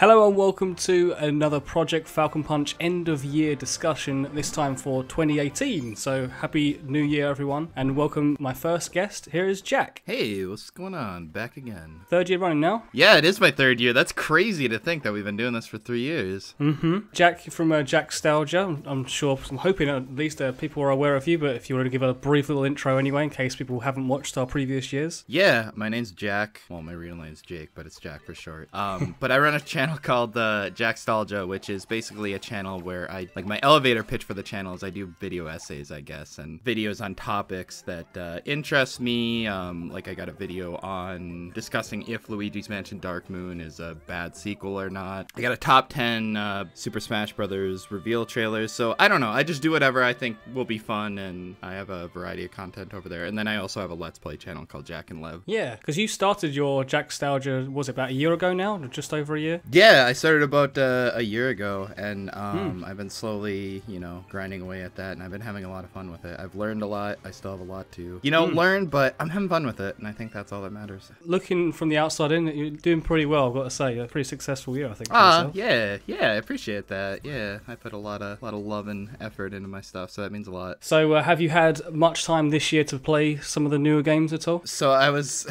Hello and welcome to another Project Falcon Punch end of year discussion, this time for 2018. So happy new year everyone, and welcome my first guest. Here is Jack. Hey, what's going on? Back again. Third year running now? Yeah, it is my third year. That's crazy to think that we've been doing this for 3 years. Jack from Jakstalgia. I'm hoping at least people are aware of you, but if you want to give a brief little intro anyway, in case people haven't watched our previous years. Yeah, my name's Jack. Well, my real name's Jake, but it's Jack for short. But I run a channel called Jakstalgia, which is basically a channel where my elevator pitch for the channel is I do video essays, I guess, and videos on topics that interest me. Like I got a video on discussing if Luigi's Mansion Dark Moon is a bad sequel or not. I got a top 10 Super Smash Brothers reveal trailers. So I don't know, I just do whatever I think will be fun, and I have a variety of content over there. And then I also have a Let's Play channel called Jack and Lev. Yeah, because you started your Jakstalgia, was it about a year ago now? Or just over a year? Yeah, I started about a year ago, and I've been slowly, grinding away at that, and I've been having a lot of fun with it. I've learned a lot. I still have a lot to, learn, but I'm having fun with it, and I think that's all that matters. Looking from the outside in, you're doing pretty well, I've got to say. A pretty successful year, I think. Yeah, I appreciate that. Yeah, I put a lot of love and effort into my stuff, so that means a lot. So, have you had much time this year to play some of the newer games at all? So I was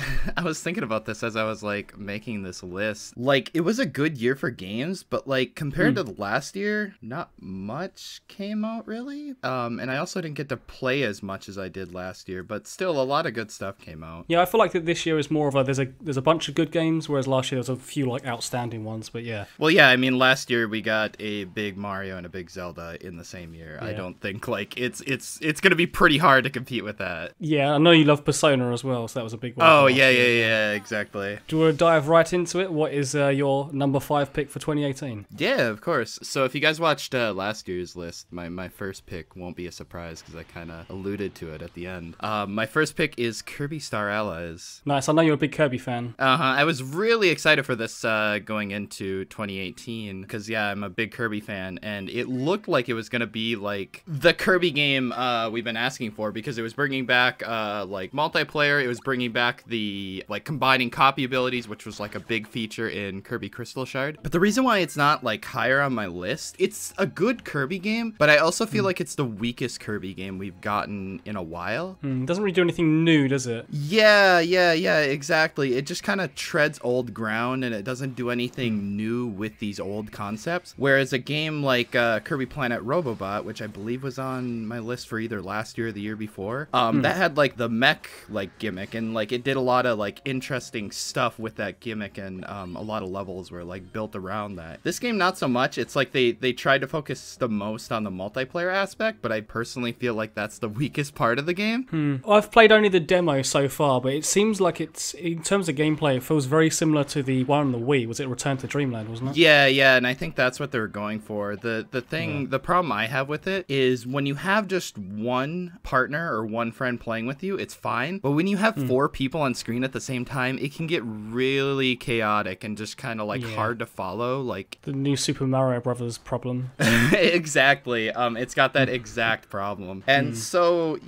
thinking about this as I was making this list. It was a good year for games, but compared to last year, not much came out really. And I also didn't get to play as much as I did last year, but still a lot of good stuff came out. Yeah, I feel like that this year is more of there's a bunch of good games, whereas last year there was a few outstanding ones. But yeah. Well, yeah, I mean last year we got a big Mario and a big Zelda in the same year. Yeah. I don't think it's gonna be pretty hard to compete with that. Yeah, I know you love Persona as well, so that was a big one. Oh yeah, exactly. Do you want to dive right into it? What is your number 5 pick for 2018? Yeah, of course. So if you guys watched last year's list, my first pick won't be a surprise because I kind of alluded to it at the end. My first pick is Kirby Star Allies. Nice. I know you're a big Kirby fan. I was really excited for this going into 2018 because, yeah, I'm a big Kirby fan, and it looked like it was going to be the Kirby game we've been asking for, because it was bringing back multiplayer. It was bringing back the combining copy abilities, which was a big feature in Kirby Crystal Shard. But the reason why it's not higher on my list, it's a good Kirby game, but I also feel like it's the weakest Kirby game we've gotten in a while. Doesn't really do anything new, does it? Yeah, exactly. It just kind of treads old ground, and it doesn't do anything new with these old concepts. Whereas a game like Kirby Planet Robobot, which I believe was on my list for either last year or the year before, that had the mech gimmick, and it did a lot of interesting stuff with that gimmick, and a lot of levels were built around that. This game, not so much. It's they tried to focus the most on the multiplayer aspect, but I personally feel like that's the weakest part of the game. I've played only the demo so far, but it seems like it's, in terms of gameplay, it feels very similar to the one on the Wii. Was it Return to Dreamland, wasn't it? Yeah, and I think that's what they were going for. The problem I have with it is when you have just one partner or one friend playing with you, it's fine. But when you have 4 people on screen at the same time, it can get really chaotic and just kind of hard to follow. The new Super Mario Brothers problem. Exactly. It's got that exact problem. And so,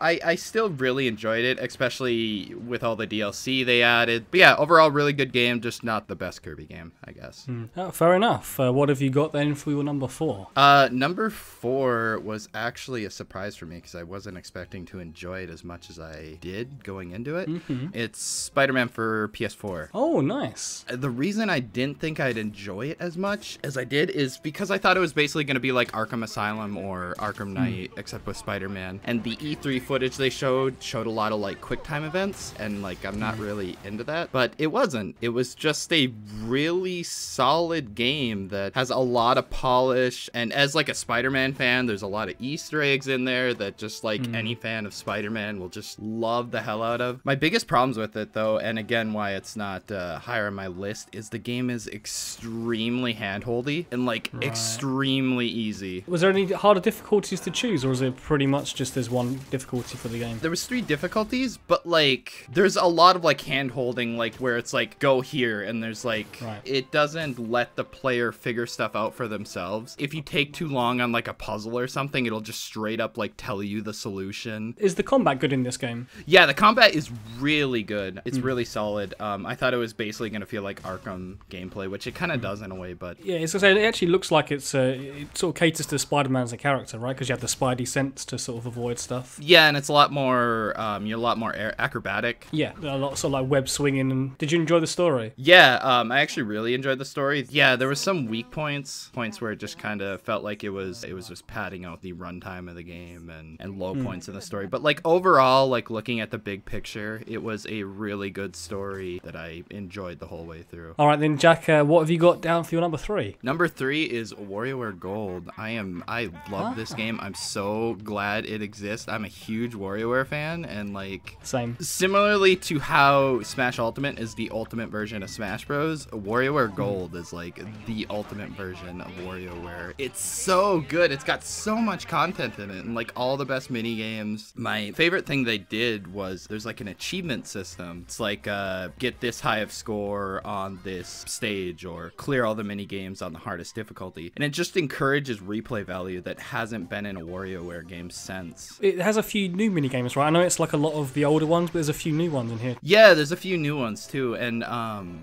I still really enjoyed it, especially with all the DLC they added. But yeah, overall, really good game, just not the best Kirby game, I guess. Oh, fair enough. What have you got then for your number 4? Number 4 was actually a surprise for me because I wasn't expecting to enjoy it as much as I did going into it. It's SpiderMan for PS4. Oh, nice. The reason I didn't think I'd enjoy it as much as I did is because I thought it was basically going to be like Arkham Asylum or Arkham Knight, except with Spider-Man. And the E3 footage they showed a lot of QuickTime events, and I'm not really into that. But it wasn't. It was just a really solid game that has a lot of polish, and as a Spider-Man fan, there's a lot of Easter eggs in there that just any fan of Spider-Man will just love the hell out of. My biggest problems with it, though, and again why it's not higher on my list, is the game is extremely handholdy and extremely easy. Was there any harder difficulties to choose, or was it pretty much just there's one difficulty for the game? There was 3 difficulties, but there's a lot of hand holding, where it's go here, and there's it doesn't let the player figure stuff out for themselves. If you take too long on a puzzle or something, it'll just straight up tell you the solution. Is the combat good in this game? Yeah, the combat is really good. It's really solid. I thought it was basically going to feel like Arkham gameplay, which it kind of does in a way, but yeah, it's it actually looks like it sort of caters to Spider-Man as a character, right? Because you have the Spidey sense to sort of avoid stuff. yeah, and it's a lot more you're a lot more acrobatic. Yeah, a lot sort of like web swinging. And did you enjoy the story? Yeah, I actually really enjoyed the story. Yeah, there was some weak points where it just kind of felt like it was just padding out the runtime of the game and low points in the story. But like overall, like looking at the big picture, it was a really good story that I enjoyed the whole way through. All right then, Jack, what have you got down for your number 3? Number 3 is WarioWare Gold. I love this game. I'm so glad it exists. I'm a huge WarioWare fan, and like Same. Similarly to how Smash Ultimate is the ultimate version of Smash Bros, WarioWare Gold is like the ultimate version of WarioWare. It's so good. It's got so much content in it and like all the best mini games. My favorite thing they did was there's like an achievement system. It's like get this high of score on this stage or clear all the mini games on the hardest difficulty. And it just encourages replay value that hasn't been in a WarioWare game since. It has a few new mini games, right? I know it's like a lot of the older ones, but there's a few new ones in here. Yeah, there's a few new ones too. And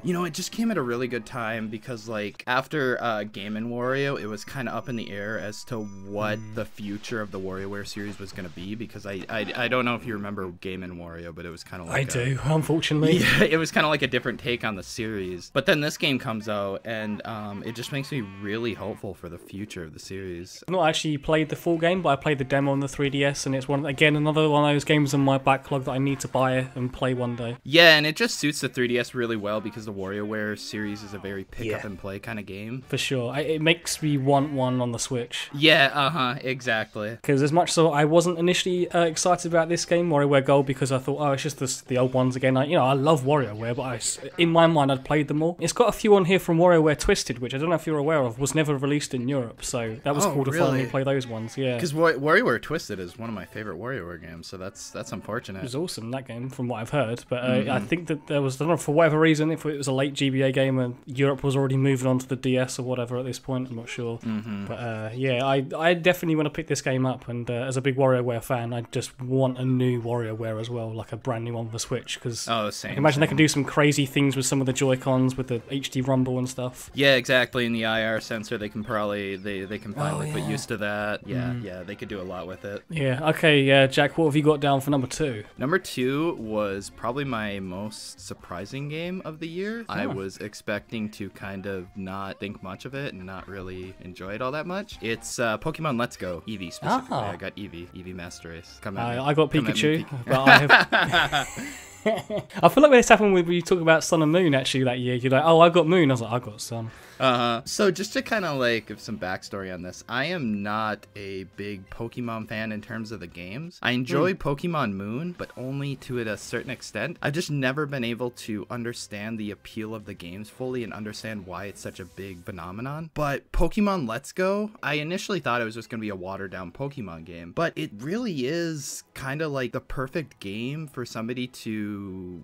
you know, it just came at a really good time because like after Game & Wario, it was kind of up in the air as to what the future of the WarioWare series was going to be, because I don't know if you remember Game & Wario, but it was kind of like I do, unfortunately. Yeah, it was kind of like a different take on the series. But then this game comes out, and it just makes me really hopeful for the future of the series. I've not actually played the full game, but I played the demo on the 3DS, and it's another one of those games in my backlog that I need to buy and play one day. Yeah, and it just suits the 3DS really well because the WarioWare series is a very pick up and play kind of game. For sure. It makes me want one on the Switch. Yeah, exactly. Because as much so I wasn't initially excited about this game, WarioWare Gold, because I thought, oh, it's just the old ones again. I love WarioWare, but in my mind I'd played them all. It's got a few on here from WarioWare Twisted, which I don't know if you're aware of, was never released in Europe, so that was cool to finally play those ones, yeah. Because WarioWare Twisted is one of my favorite WarioWare games, so that's unfortunate. It was awesome, that game, from what I've heard, but I think that there was, I don't know, for whatever reason, if it was a late GBA game and Europe was already moving on to the DS or whatever at this point, I'm not sure. But yeah, I definitely want to pick this game up, and as a big WarioWare fan, I just want a new WarioWare as well, like a brand new one for the Switch, because I can imagine they can do some crazy things with some of the Joy-Cons with the HD rumble and stuff. Yeah, exactly. In the IR sensor, they can probably they can finally put used to that. Yeah, they could do a lot with it. Yeah. Okay. Jack, what have you got down for number 2? Number 2 was probably my most surprising game of the year. I was expecting to kind of not think much of it and not really enjoy it all that much. It's Pokemon Let's Go, Eevee specifically. I got Eevee Master Race. I got Pikachu, but I have... I feel like when this happened when you talk about Sun and Moon actually that year, you're like, oh, I got Moon. I was like, I got Sun. So just to kind of like give some backstory on this, I am not a big Pokemon fan in terms of the games. I enjoy Pokemon Moon, but only to a certain extent. I've just never been able to understand the appeal of the games fully and understand why it's such a big phenomenon. But Pokemon Let's Go, I initially thought it was just going to be a watered down Pokemon game, but it really is kind of like the perfect game for somebody to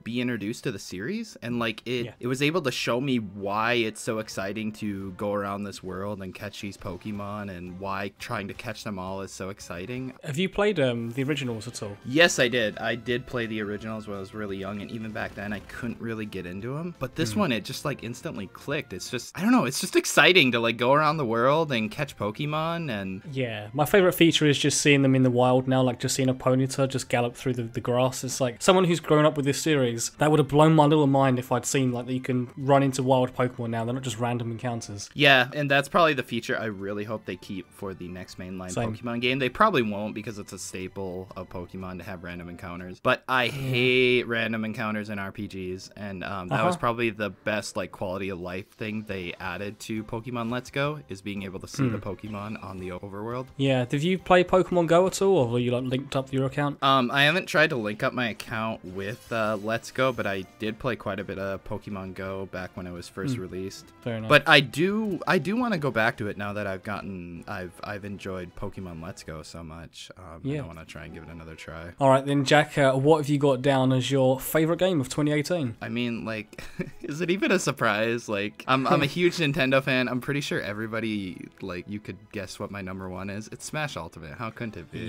be introduced to the series. And like it was able to show me why it's so exciting to go around this world and catch these Pokemon, and why trying to catch them all is so exciting. Have you played the originals at all? Yes, I did. I did play the originals when I was really young, and even back then I couldn't really get into them. But this one, it just like instantly clicked. It's just, I don't know, it's just exciting to like go around the world and catch Pokemon. And yeah, my favorite feature is just seeing them in the wild now, like just seeing a Ponyta just gallop through the grass. It's like someone who's grown up with this series, that would have blown my little mind if I'd seen like that you can run into wild Pokemon now. They're not just random encounters. Yeah, and that's probably the feature I really hope they keep for the next mainline Pokemon game. They probably won't, because it's a staple of Pokemon to have random encounters. But I hate random encounters in RPGs, and that was probably the best like quality of life thing they added to Pokemon Let's Go, is being able to see the Pokemon on the overworld. Yeah. Did you play Pokemon Go at all, or were you like linked up your account? I haven't tried to link up my account with Let's Go, but I did play quite a bit of Pokemon Go back when it was first released. Fair enough. But I do want to go back to it now that I've enjoyed Pokemon Let's Go so much. I want to try and give it another try. All right then, Jack, what have you got down as your favorite game of 2018? I mean, like, is it even a surprise? Like, I'm a huge Nintendo fan. I'm pretty sure everybody, like, you could guess what my number 1 is. It's Smash Ultimate. How couldn't it be?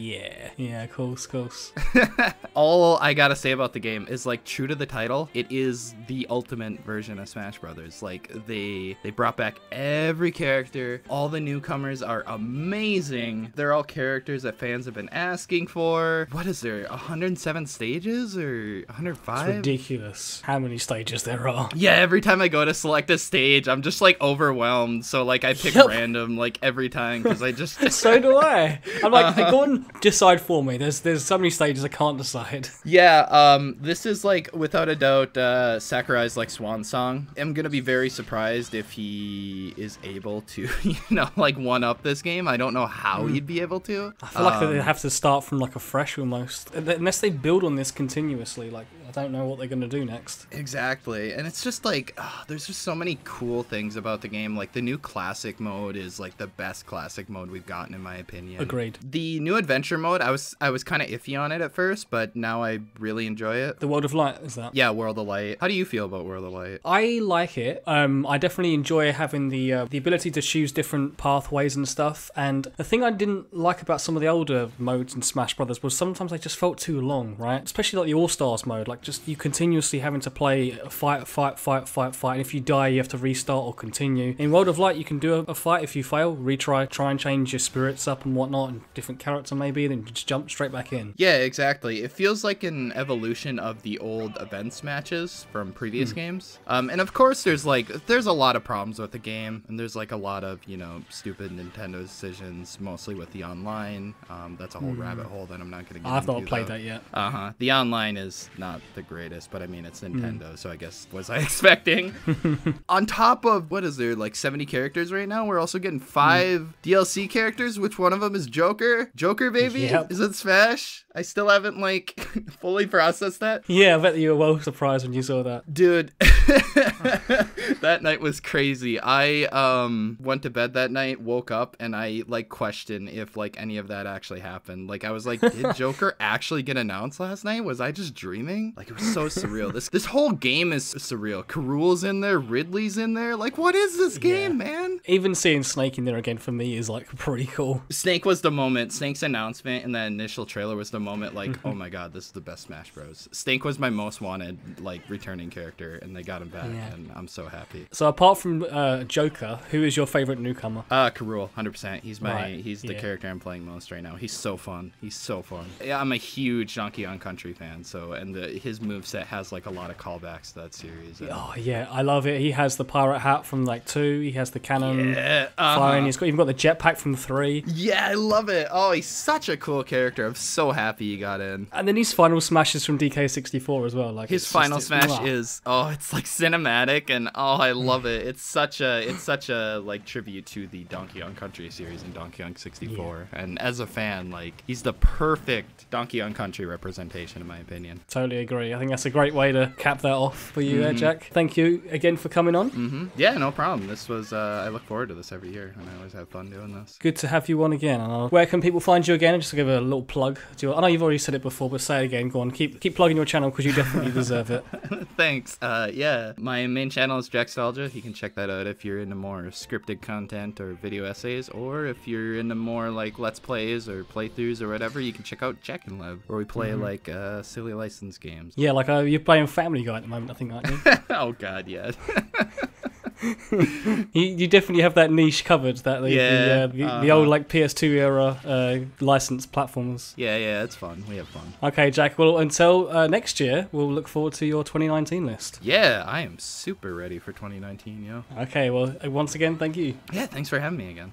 Yeah, of course. All I gotta say about the game, is like true to the title. It is the ultimate version of Smash Brothers. Like they brought back every character. All the newcomers are amazing. They're all characters that fans have been asking for. What is there? 107 stages or 105? It's ridiculous how many stages there are. Yeah, every time I go to select a stage, I'm just like overwhelmed. So like I pick random like every time because I just So do I. I'm like, hey, go on, decide for me. There's so many stages I can't decide. Yeah, this is like without a doubt Sakurai's like swan song. I'm gonna be very surprised if he is able to, like one up this game. I don't know how he'd be able to. I feel like they have to start from like a fresh almost, unless they build on this continuously. Like I don't know what they're gonna do next. Exactly, and it's just like there's just so many cool things about the game. Like the new classic mode is like the best classic mode we've gotten in my opinion. Agreed. The new adventure mode, I was kind of iffy on it at first, but now I really enjoy it. The World of Light, is that? Yeah, World of Light. How do you feel about World of Light? I like it. I definitely enjoy having the ability to choose different pathways and stuff. And the thing I didn't like about some of the older modes in Smash Brothers was sometimes they just felt too long, right? Especially like the All Stars mode, like just you continuously having to play fight, and if you die you have to restart or continue. In World of Light you can do a fight, if you fail, retry, try and change your spirits up and whatnot, and different character maybe, then just jump straight back in. Yeah, exactly. It feels like an evolution of the old events matches from previous games. And of course there's a lot of problems with the game, and there's like a lot of, stupid Nintendo decisions, mostly with the online. That's a whole rabbit hole that I'm not going to get I've into. not played that yet. The online is not the greatest, but I mean, it's Nintendo, so I guess was I expecting? On top of, what is there, like 70 characters right now? We're also getting 5 DLC characters, which one of them is Joker. Joker, baby? Yep. Is it Smash? I still haven't, like, fully processed that. Yeah, I bet you were well surprised when you saw that. Dude, that night was crazy. I went to bed that night, woke up, and I, like, questioned if, like, any of that actually happened. Like, I was like, did Joker actually get announced last night? Was I just dreaming? Like, it was so surreal. This whole game is surreal. Karul's in there, Ridley's in there. Like, what is this game, man? Even seeing Snake in there again for me is, like, pretty cool. Snake was the moment. Snake's announcement in that initial trailer was the moment, like, oh my god, this is the best Smash Bros. Snake was my most wanted, like, returning character, and they got him back, and I'm so happy. So apart from Joker, who is your favorite newcomer? Karul, 100%. He's the character I'm playing most right now. He's so fun. Yeah, I'm a huge Donkey Kong Country fan, so, and his moveset has, like, a lot of callbacks to that series. Oh yeah, I love it. He has the pirate hat from like 2. He has the cannon firing. firing. He's even got the jetpack from 3. Yeah, I love it. Oh, he's such a cool character. I'm so happy he got in. And then his final smash is from DK64 as well. Like his final smash is it's like cinematic, and I love it. It's such a like tribute to the Donkey Kong Country series and Donkey Kong 64. Yeah. And as a fan, like he's the perfect Donkey Kong Country representation in my opinion. Totally agree. I think that's a great way to cap that off for you there, Jack. Thank you again for coming on. Yeah, no problem. This was I look forward to this every year, and I always have fun doing this. Good to have you on again. Where can people find you again? Just to give a little plug. I know you've already said it before, but say it again. Go on, keep plugging your channel because you definitely deserve it. Thanks. Yeah, my main channel is Jakstalgia. You can check that out if you're into more scripted content or video essays, or if you're into more like Let's Plays or playthroughs or whatever, you can check out Jack and Lev, where we play like silly licensed games. Yeah, like you're playing Family Guy at the moment, I think, aren't you? Oh god, yeah. You definitely have that niche covered. The old like PS2 era licensed platforms. Yeah, it's fun. We have fun. Okay, Jack. Well, until next year, we'll look forward to your 2019 list. Yeah, I am super ready for 2019. Okay. Well, once again, thank you. Yeah, thanks for having me again.